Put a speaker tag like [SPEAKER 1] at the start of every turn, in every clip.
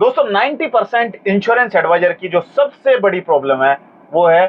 [SPEAKER 1] दोस्तों 90% insurance adviser की जो सबसे बड़ी प्रॉब्लम है वो है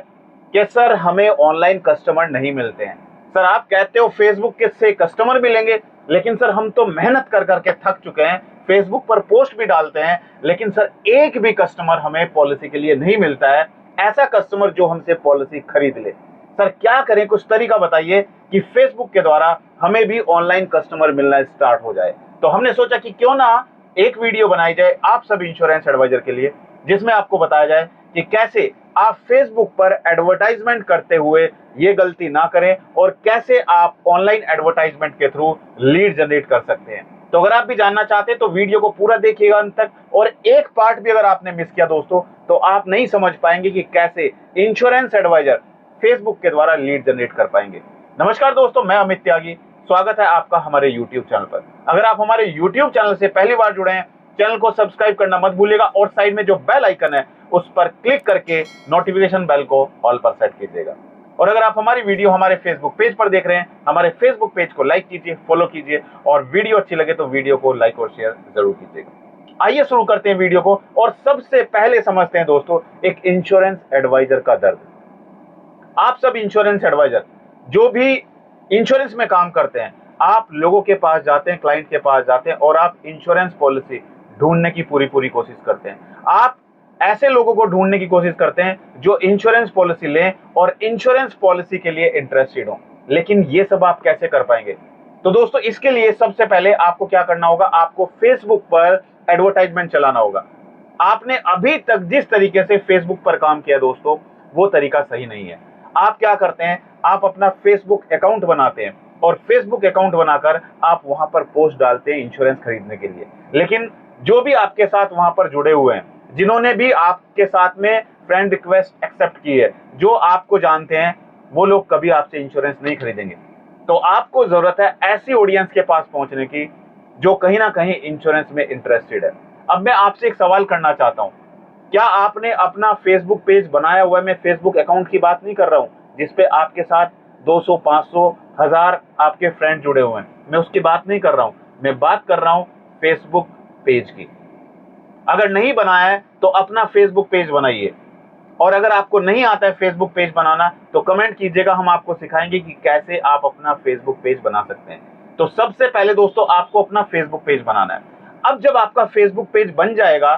[SPEAKER 1] कि सर हमें ऑनलाइन कस्टमर नहीं मिलते हैं। सर आप कहते हो फेसबुक के से कस्टमर मिलेंगे, लेकिन सर हम तो मेहनत कर करके थक चुके हैं, फेसबुक पर पोस्ट भी डालते हैं, लेकिन सर एक भी कस्टमर हमें पॉलिसी के लिए नहीं मिलता है, ऐसा कस्टमर जो हमसे पॉलिसी खरीद ले। सर क्या करें, कुछ तरीका बताइए कि फेसबुक के द्वारा हमें भी ऑनलाइन कस्टमर मिलना स्टार्ट हो जाए। तो हमने सोचा कि क्यों ना एक वीडियो बनाई जाए आप सब इंश्योरेंस एडवाइजर के लिए, जिसमें आपको बताया जाए कि कैसे आप फेसबुक पर एडवर्टाइजमेंट करते हुए ये गलती ना करें और कैसे आप ऑनलाइन एडवर्टाइजमेंट के थ्रू लीड जनरेट कर सकते हैं। तो अगर आप भी जानना चाहते हैं तो वीडियो को पूरा देखिएगा अंत तक, और एक पार्ट भी अगर आपने मिस किया दोस्तों तो आप नहीं समझ पाएंगे कि कैसे इंश्योरेंस एडवाइजर फेसबुक के द्वारा लीड जनरेट कर पाएंगे। नमस्कार दोस्तों, मैं अमित त्यागी, स्वागत है आपका हमारे YouTube चैनल पर। अगर आप हमारे YouTube चैनल से पहली बार जुड़े हैं, चैनल को सब्सक्राइब करना मत भूलिएगा और साइड में जो बेल आइकन है उस पर क्लिक करके नोटिफिकेशन बेल को ऑल पर सेट कीजिएगा। और अगर आप हमारी वीडियो हमारे फेसबुक पेज पर देख रहे हैं, हमारे फेसबुक पेज को लाइक कीजिए, फॉलो कीजिए, और वीडियो अच्छी लगे तो वीडियो को लाइक और शेयर जरूर कीजिएगा। आइए शुरू करते हैं वीडियो को, और सबसे पहले समझते हैं दोस्तों एक इंश्योरेंस एडवाइजर का दर्द। आप सब इंश्योरेंस एडवाइजर जो भी इंश्योरेंस में काम करते हैं, आप लोगों के पास जाते हैं, क्लाइंट के पास जाते हैं, और आप इंश्योरेंस पॉलिसी ढूंढने की पूरी कोशिश करते हैं। आप ऐसे लोगों को ढूंढने की कोशिश करते हैं जो इंश्योरेंस पॉलिसी लें और इंश्योरेंस पॉलिसी के लिए इंटरेस्टेड हो। लेकिन ये सब आप कैसे कर पाएंगे? तो दोस्तों इसके लिए सबसे पहले आपको क्या करना होगा, आपको फेसबुक पर एडवर्टाइजमेंट चलाना होगा। आपने अभी तक जिस तरीके से फेसबुक पर काम किया दोस्तों, वो तरीका सही नहीं है। आप क्या करते हैं, आप अपना फेसबुक अकाउंट बनाते हैं और फेसबुक अकाउंट बनाकर आप वहां पर पोस्ट डालते हैं इंश्योरेंस खरीदने के लिए। लेकिन जो भी आपके साथ वहां पर जुड़े हुए हैं, जिन्होंने भी आपके साथ में फ्रेंड रिक्वेस्ट एक्सेप्ट की है, जो आपको जानते हैं, वो लोग कभी आपसे इंश्योरेंस नहीं खरीदेंगे। तो आपको जरूरत है ऐसी ऑडियंस के पास पहुंचने की जो कहीं ना कहीं इंश्योरेंस में इंटरेस्टेड है। अब मैं आपसे एक सवाल करना चाहता हूं, क्या आपने अपना फेसबुक पेज बनाया हुआ है? मैं फेसबुक अकाउंट की बात नहीं कर रहा हूं जिसपे आपके साथ 200, 500, 1000 आपके फ्रेंड जुड़े हुए हैं, मैं उसकी बात नहीं कर रहा हूं। मैं बात कर रहा हूं फेसबुक पेज की। अगर नहीं बनाया है तो अपना फेसबुक पेज बनाइए, और अगर आपको नहीं आता है फेसबुक पेज बनाना तो कमेंट कीजिएगा, हम आपको सिखाएंगे कि कैसे आप अपना फेसबुक पेज बना सकते हैं। तो सबसे पहले दोस्तों आपको अपना फेसबुक पेज बनाना है। अब जब आपका फेसबुक पेज बन जाएगा,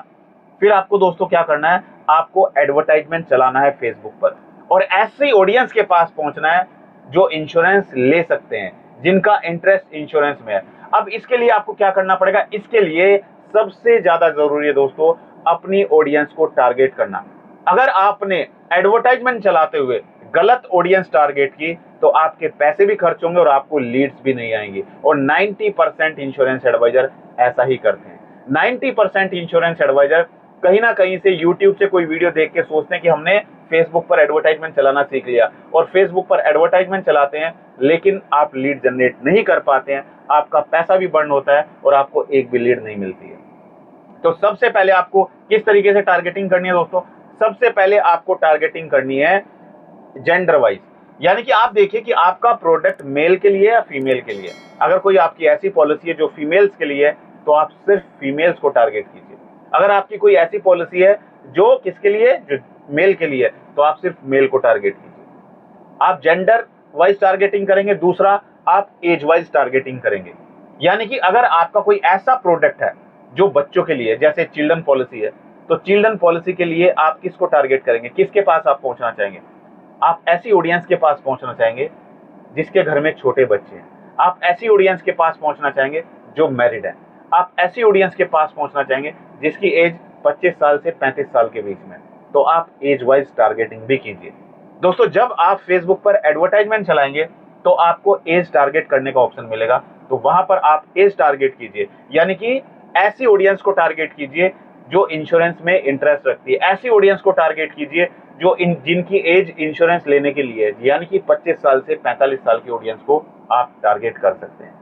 [SPEAKER 1] फिर आपको दोस्तों क्या करना है, आपको एडवर्टाइजमेंट चलाना है फेसबुक पर, और ऐसी ऑडियंस के पास पहुंचना है जो इंश्योरेंस ले सकते हैं, जिनका इंटरेस्ट इंश्योरेंस में है। अब इसके लिए आपको क्या करना पड़ेगा, इसके लिए सबसे ज्यादा जरूरी है दोस्तों अपनी ऑडियंस को टारगेट करना। अगर आपने एडवर्टाइजमेंट चलाते हुए गलत ऑडियंस टारगेट की तो आपके पैसे भी खर्च होंगे और आपको लीड्स भी नहीं आएंगी। और 90% इंश्योरेंस एडवाइजर ऐसा ही करते हैं। 90% इंश्योरेंस एडवाइजर कहीं ना कहीं से यूट्यूब से कोई वीडियो देख के सोचते हैं कि हमने फेसबुक पर एडवर्टाइजमेंट चलाना सीख लिया, और फेसबुक पर एडवर्टाइजमेंट चलाते हैं, लेकिन आप लीड जनरेट नहीं कर पाते हैं, आपका पैसा भी बर्न होता है और आपको एक भी लीड नहीं मिलती है। तो सबसे पहले आपको किस तरीके से टारगेटिंग करनी है दोस्तों? सबसे पहले आपको टारगेटिंग करनी है जेंडर वाइज, यानी कि आप देखिए कि आपका प्रोडक्ट मेल के लिए या फीमेल के लिए। अगर कोई आपकी ऐसी पॉलिसी है जो फीमेल्स के लिए है तो आप सिर्फ फीमेल्स को टारगेट कीजिए। अगर आपकी कोई ऐसी पॉलिसी है जो किसके लिए, जो मेल के लिए, तो आप सिर्फ मेल को टारगेट कीजिए। आप जेंडर वाइज टारगेटिंग करेंगे। दूसरा, आप एज वाइज टारगेटिंग करेंगे, यानी कि अगर आपका कोई ऐसा प्रोडक्ट है जो बच्चों के लिए, जैसे चिल्ड्रन पॉलिसी है, तो चिल्ड्रन पॉलिसी के लिए आप किसको टारगेट करेंगे, किसके पास आप पहुंचना चाहेंगे? आप ऐसी ऑडियंस के पास पहुंचना चाहेंगे जिसके घर में छोटे बच्चे हैं। आप ऐसी ऑडियंस के पास पहुंचना चाहेंगे जो मैरिड है। आप ऐसी ऑडियंस के पास पहुंचना चाहेंगे जिसकी एज 25 साल से 35 साल के बीच में। तो आप एज वाइज टारगेटिंग भी कीजिए। दोस्तों जब आप फेसबुक पर एडवर्टाइजमेंट चलाएंगे तो आपको एज टारगेट करने का ऑप्शन मिलेगा, तो वहां पर आप एज टारगेट कीजिए, यानी कि ऐसी ऑडियंस को टारगेट कीजिए जो इंश्योरेंस में इंटरेस्ट रखती है। ऐसी ऑडियंस को टारगेट कीजिए जो जिनकी एज इंश्योरेंस लेने के लिए है, यानी कि 25 साल से 45 साल की ऑडियंस को आप टारगेट कर सकते हैं।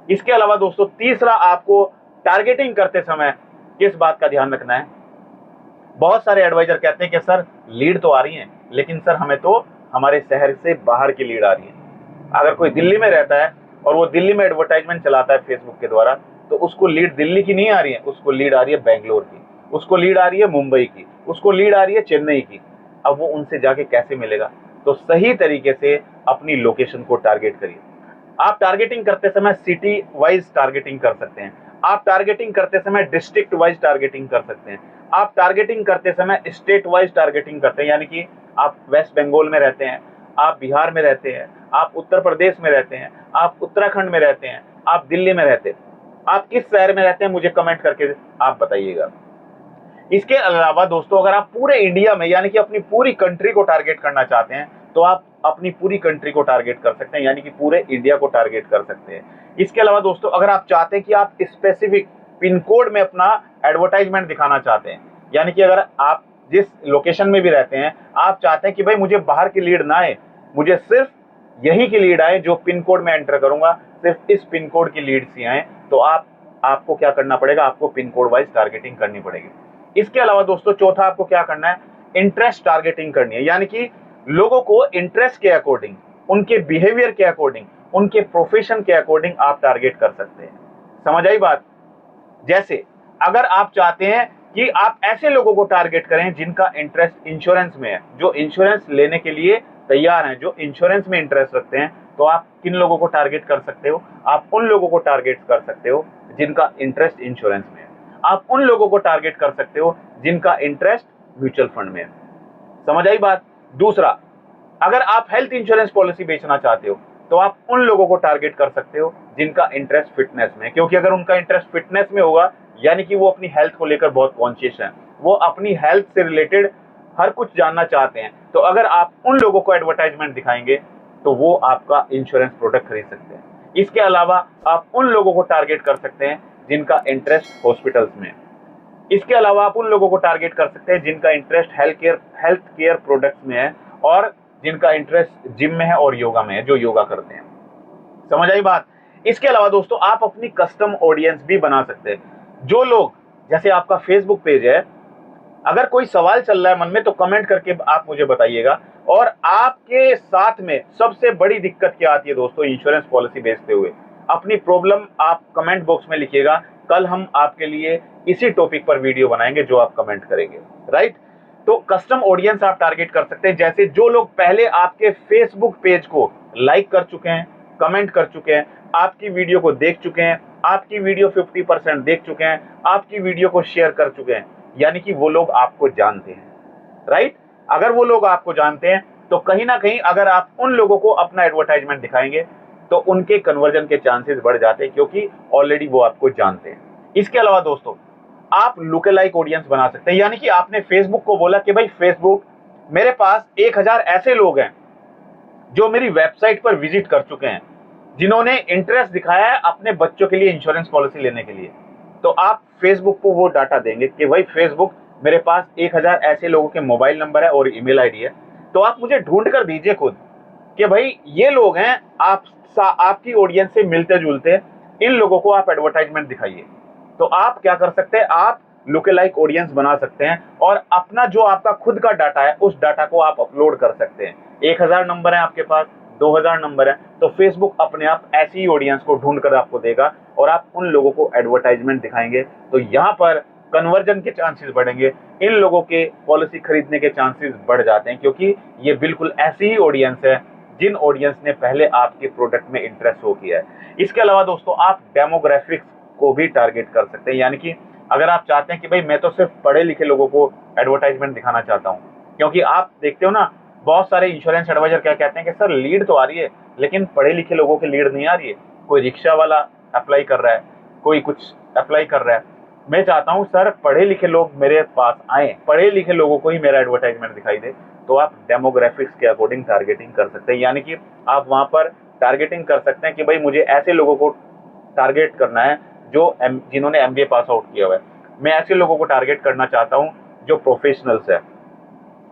[SPEAKER 1] इसके अलावा दोस्तों तीसरा, आपको टारगेटिंग करते समय किस बात का ध्यान रखना है? बहुत सारे एडवाइजर कहते हैं कि सर लीड तो आ रही है, लेकिन सर हमें तो हमारे शहर से बाहर की लीड आ रही है। अगर कोई दिल्ली में रहता है और वो दिल्ली में एडवर्टाइजमेंट चलाता है फेसबुक के द्वारा, तो उसको लीड दिल्ली की नहीं आ रही है, उसको लीड आ रही है बेंगलोर की, उसको लीड आ रही है मुंबई की, उसको लीड आ रही है चेन्नई की। अब वो उनसे जाके कैसे मिलेगा? तो सही तरीके से अपनी लोकेशन को टारगेट करिए। आप टारगेटिंग करते समय सिटी वाइज टारगेटिंग कर सकते हैं, आप टारगेटिंग करते समय डिस्ट्रिक्ट वाइज टारगेटिंग कर सकते हैं, आप टारगेटिंग करते समय स्टेट वाइज टारगेटिंग करते हैं, यानी कि आप वेस्ट बंगाल में रहते हैं, आप बिहार में रहते हैं, आप उत्तर प्रदेश में रहते हैं, आप उत्तराखंड में रहते हैं, आप दिल्ली में रहते हैं, आप किस शहर में रहते हैं मुझे कमेंट करके आप बताइएगा। इसके अलावा दोस्तों, अगर आप पूरे इंडिया में यानी कि अपनी पूरी कंट्री को टारगेट करना चाहते हैं तो आप अपनी पूरी कंट्री को टारगेट कर सकते हैं, यानी कि पूरे इंडिया को टारगेट कर सकते हैं। इसके अलावा दोस्तों, अगर आप चाहते हैं कि आप स्पेसिफिक पिन कोड में अपना एडवर्टाइजमेंट दिखाना चाहते हैं, यानी कि अगर आप जिस लोकेशन में भी रहते हैं आप चाहते हैं कि भाई मुझे बाहर की लीड ना आए, मुझे सिर्फ यही की लीड आए, जो पिन कोड में एंटर करूंगा सिर्फ इस पिन कोड की लीड सी आए, तो आपको क्या करना पड़ेगा? आपको पिन कोड वाइज टारगेटिंग करनी पड़ेगी। इसके अलावा दोस्तों, चौथा आपको क्या करना है? इंटरेस्ट टारगेटिंग करनी है, यानी कि लोगों को इंटरेस्ट के अकॉर्डिंग, उनके बिहेवियर के अकॉर्डिंग, उनके प्रोफेशन के अकॉर्डिंग आप टारगेट कर सकते हैं। समझ आई बात? जैसे अगर आप चाहते हैं कि आप ऐसे लोगों को टारगेट करें जिनका इंटरेस्ट इंश्योरेंस में है, जो इंश्योरेंस लेने के लिए तैयार हैं, जो इंश्योरेंस में इंटरेस्ट रखते हैं, तो आप किन लोगों को टारगेट कर सकते हो? आप उन लोगों को टारगेट कर सकते हो जिनका इंटरेस्ट इंश्योरेंस में है। आप उन लोगों को टारगेट कर सकते हो जिनका इंटरेस्ट म्यूचुअल फंड में है। समझ आई बात? दूसरा, अगर आप हेल्थ इंश्योरेंस पॉलिसी बेचना चाहते हो तो आप उन लोगों को टारगेट कर सकते हो जिनका इंटरेस्ट फिटनेस में है, क्योंकि अगर उनका इंटरेस्ट फिटनेस में होगा यानी कि वो अपनी हेल्थ को लेकर बहुत कॉन्शियस हैं, वो अपनी हेल्थ से रिलेटेड हर कुछ जानना चाहते हैं, तो अगर आप उन लोगों को एडवर्टाइजमेंट दिखाएंगे तो वो आपका इंश्योरेंस प्रोडक्ट खरीद सकते हैं। इसके अलावा आप उन लोगों को टारगेट कर सकते हैं जिनका इंटरेस्ट हॉस्पिटल्स में है। इसके अलावा आप उन लोगों को टारगेट कर सकते हैं जिनका इंटरेस्ट हेल्थ केयर प्रोडक्ट्स में है और जिनका इंटरेस्ट जिम में है और योगा में है, जो योगा करते हैं। समझ आई बात? इसके अलावा दोस्तों, आप अपनी कस्टम ऑडियंस भी बना सकते हैं। जो लोग, जैसे आपका फेसबुक पेज है, अगर कोई सवाल चल रहा है मन में तो कमेंट करके आप मुझे बताइएगा। और आपके साथ में सबसे बड़ी दिक्कत क्या आती है दोस्तों इंश्योरेंस पॉलिसी बेचते हुए? अपनी प्रॉब्लम आप कमेंट बॉक्स में लिखिएगा, कल हम आपके लिए इसी टॉपिक पर वीडियो बनाएंगे जो आप कमेंट करेंगे, राइट? तो कस्टम ऑडियंस आप टारगेट कर सकते हैं, जैसे जो लोग पहले आपके फेसबुक पेज को लाइक कर चुके हैं, कमेंट कर चुके हैं, आपकी वीडियो को देख चुके हैं, आपकी वीडियो 50% देख चुके हैं, आपकी वीडियो को शेयर कर चुके हैं, यानी कि वो लोग आपको जानते हैं, राइट? अगर वो लोग आपको जानते हैं तो कहीं ना कहीं अगर आप उन लोगों को अपना एडवर्टाइजमेंट दिखाएंगे तो उनके कन्वर्जन के चांसेस बढ़ जाते हैं, क्योंकि ऑलरेडी वो आपको जानते हैं। इसके अलावा दोस्तों, आप लुक अलाइक ऑडियंस बना सकते हैं, यानी कि आपने फेसबुक को बोला कि भाई फेसबुक, मेरे पास 1000 ऐसे लोग हैं जो मेरी वेबसाइट पर विजिट कर चुके हैं, जिन्होंने इंटरेस्ट दिखाया है अपने बच्चों के लिए इंश्योरेंस पॉलिसी लेने के लिए। तो आप फेसबुक को वो डाटा देंगे कि भाई फेसबुक, मेरे पास 1000 ऐसे लोगों के मोबाइल नंबर है और ईमेल आईडी है, तो आप मुझे ढूंढ कर दीजिए खुद कि भाई ये लोग हैं आपकी ऑडियंस से मिलते जुलते, इन लोगों को आप एडवर्टाइजमेंट दिखाइए। तो आप क्या कर सकते हैं? आप लुक अलाइक ऑडियंस बना सकते हैं और अपना जो आपका खुद का डाटा है उस डाटा को आप अपलोड कर सकते हैं। 1000 नंबर है आपके पास, 2000 नंबर है, तो फेसबुक अपने आप ऐसी ही ऑडियंस को ढूंढ कर आपको देगा और आप उन लोगों को एडवर्टाइजमेंट दिखाएंगे, तो यहाँ पर कन्वर्जन के चांसेस बढ़ेंगे, इन लोगों के पॉलिसी खरीदने के चांसेस बढ़ जाते हैं, क्योंकि ये बिल्कुल ऐसी ही ऑडियंस है जिन ऑडियंस ने पहले आपके प्रोडक्ट में इंटरेस्ट शो किया है। इसके अलावा दोस्तों, आप डेमोग्राफिक्स को भी टारगेट कर सकते हैं, यानी कि अगर आप चाहते हैं कि भाई मैं तो सिर्फ पढ़े लिखे लोगों को एडवर्टाइजमेंट दिखाना चाहता हूं, क्योंकि आप देखते हो ना, बहुत सारे इंश्योरेंस एडवाइजर क्या कहते हैं कि सर लीड तो आ रही है लेकिन पढ़े लिखे लोगों की लीड नहीं आ रही है। कोई रिक्शा वाला अप्लाई कर रहा है, कोई कुछ अप्लाई कर रहा है। मैं चाहता हूं सर पढ़े लिखे लोग मेरे पास आए, पढ़े लिखे लोगों को ही मेरा एडवर्टाइजमेंट दिखाई दे। तो आप डेमोग्राफिक्स के अकॉर्डिंग टारगेटिंग कर सकते हैं, यानी कि आप वहां पर टारगेटिंग कर सकते हैं कि भाई मुझे ऐसे लोगों को टारगेट करना है जिन्होंने एमबीए पास आउट किया हुआ है। मैं ऐसे लोगों को टारगेट करना चाहता हूं जो प्रोफेशनल्स है।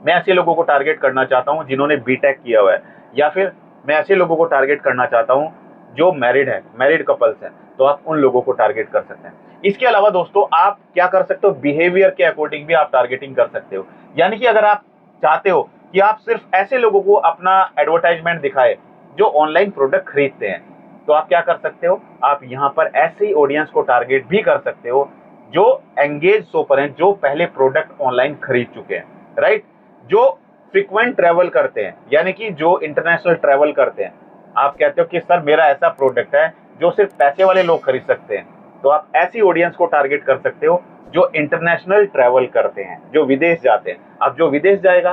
[SPEAKER 1] मैं ऐसे लोगों को टारगेट करना चाहता हूं जिन्होंने बीटेक किया हुआ है, या फिर मैं ऐसे लोगों को टारगेट करना चाहता हूं जो मैरिड है, मैरिड कपल्स हैं, तो आप उन लोगों को टारगेट कर सकते हैं। इसके अलावा दोस्तों, आप क्या कर सकते हो? बिहेवियर के अकॉर्डिंग भी आप टारगेटिंग कर सकते हो, यानी कि अगर आप चाहते हो कि आप सिर्फ ऐसे लोगों को अपना एडवर्टाइजमेंट दिखाए जो ऑनलाइन प्रोडक्ट खरीदते हैं, तो आप क्या कर सकते हो? आप यहाँ पर ऐसे ही ऑडियंस को टारगेट भी कर सकते हो जो एंगेज शॉपर हैं, जो पहले प्रोडक्ट ऑनलाइन खरीद चुके हैं, राइट, जो फ्रीक्वेंट ट्रैवल करते हैं, यानी कि जो इंटरनेशनल ट्रैवल करते हैं। आप कहते हो कि सर मेरा ऐसा प्रोडक्ट है जो सिर्फ पैसे वाले लोग खरीद सकते हैं, तो आप ऐसी ऑडियंस को टारगेट कर सकते हो जो इंटरनेशनल ट्रैवल करते हैं, जो विदेश जाते हैं। अब जो विदेश जाएगा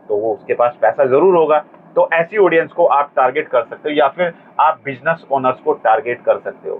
[SPEAKER 1] तो वो उसके पास पैसा जरूर होगा, तो ऐसी ऑडियंस को आप टारगेट कर सकते हो, या फिर आप बिजनेस ओनर्स को टारगेट कर सकते हो।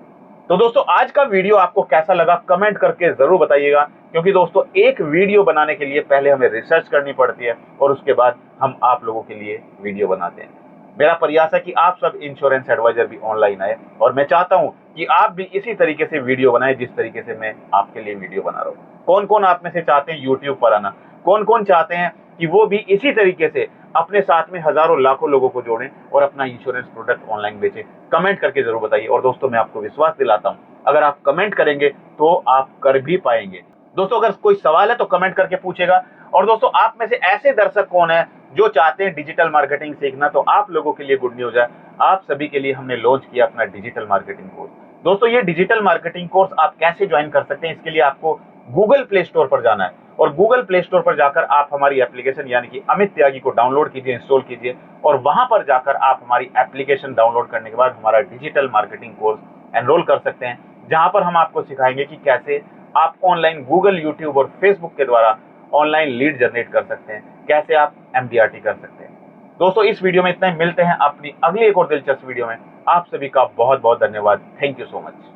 [SPEAKER 1] तो दोस्तों आज का वीडियो आपको कैसा लगा कमेंट करके जरूर बताइएगा, क्योंकि दोस्तों एक वीडियो बनाने के लिए पहले हमें रिसर्च करनी पड़ती है और उसके बाद हम आप लोगों के लिए वीडियो बनाते हैं। मेरा प्रयास है कि आप सब इंश्योरेंस एडवाइजर भी ऑनलाइन आए, और मैं चाहता हूं कि आप भी इसी तरीके से वीडियो बनाएं जिस तरीके से मैं आपके लिए वीडियो बना रहा हूं। कौन कौन आप में से चाहते हैं यूट्यूब पर आना, कौन कौन चाहते हैं कि वो भी इसी तरीके से अपने साथ में हजारों लाखों लोगों को जोड़ें और अपना इंश्योरेंस प्रोडक्ट ऑनलाइन बेचें? कमेंट करके जरूर बताइए। और दोस्तों मैं आपको विश्वास दिलाता हूं, अगर आप कमेंट करेंगे तो आप कर भी पाएंगे। दोस्तों अगर कोई सवाल है तो कमेंट करके पूछेगा। और दोस्तों आप में से ऐसे दर्शक कौन है जो चाहते हैं डिजिटल मार्केटिंग सीखना? तो आप लोगों के लिए गुड न्यूज है, आप सभी के लिए हमने लॉन्च किया अपना डिजिटल मार्केटिंग कोर्स। दोस्तों ये डिजिटल मार्केटिंग कोर्स आप कैसे ज्वाइन कर सकते हैं, इसके लिए आपको गूगल प्ले स्टोर पर जाना है, और गूगल प्ले स्टोर पर जाकर आप हमारी एप्लीकेशन यानी कि अमित त्यागी को डाउनलोड कीजिए, इंस्टॉल कीजिए, और वहां पर जाकर आप हमारी एप्लीकेशन डाउनलोड करने के बाद हमारा डिजिटल मार्केटिंग कोर्स एनरोल कर सकते हैं, जहां पर हम आपको सिखाएंगे कि कैसे आप ऑनलाइन गूगल, यूट्यूब और फेसबुक के द्वारा ऑनलाइन लीड जनरेट कर सकते हैं, कैसे आप MDRT कर सकते हैं। दोस्तों इस वीडियो में इतना ही, मिलते हैं अपनी अगली एक और दिलचस्प वीडियो में। आप सभी का बहुत बहुत धन्यवाद। Thank you so much.